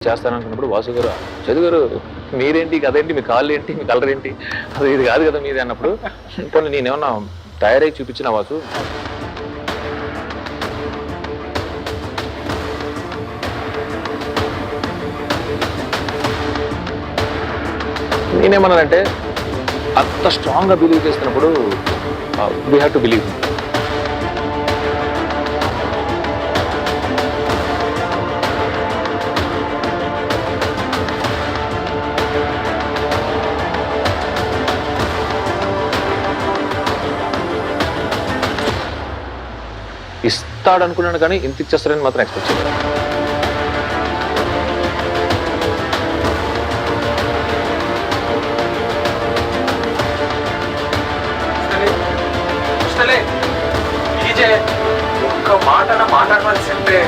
చేస్తాననుకున్నప్పుడు వాసు గారు, చదువు గారు మీరేంటి, కదేంటి, మీ కాళ్ళు ఏంటి, మీ కలర్ ఏంటి, అది ఇది కాదు కదా మీది అన్నప్పుడు, కొన్ని నేనేమన్నా తయారై చూపించిన వాసు నేనేమన్నానంటే అంత స్ట్రాంగ్గా బిలీవ్ చేస్తున్నప్పుడు వీ హ్యావ్ టు బిలీవ్. ఇస్తాడు అనుకున్నాను కానీ ఇంత ఇచ్చేస్తారని మాత్రం ఎక్స్పెక్ట్ చేయలేదు. ఒక్క మాట మాట్లాడవలసి అంటే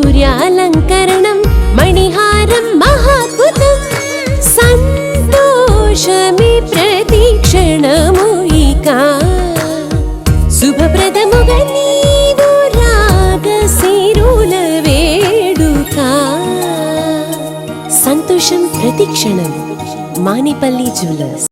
వజ్రవైడూర్యాలంకరణం మణిహారం మహాద్భుతం సంతోషమి ప్రతిక్షణము ఇక శుభప్రదముగా నీదు రాగశిరుల వేడుక సంతోషం ప్రతిక్షణం మానిపల్లి జ్యువెలర్స్.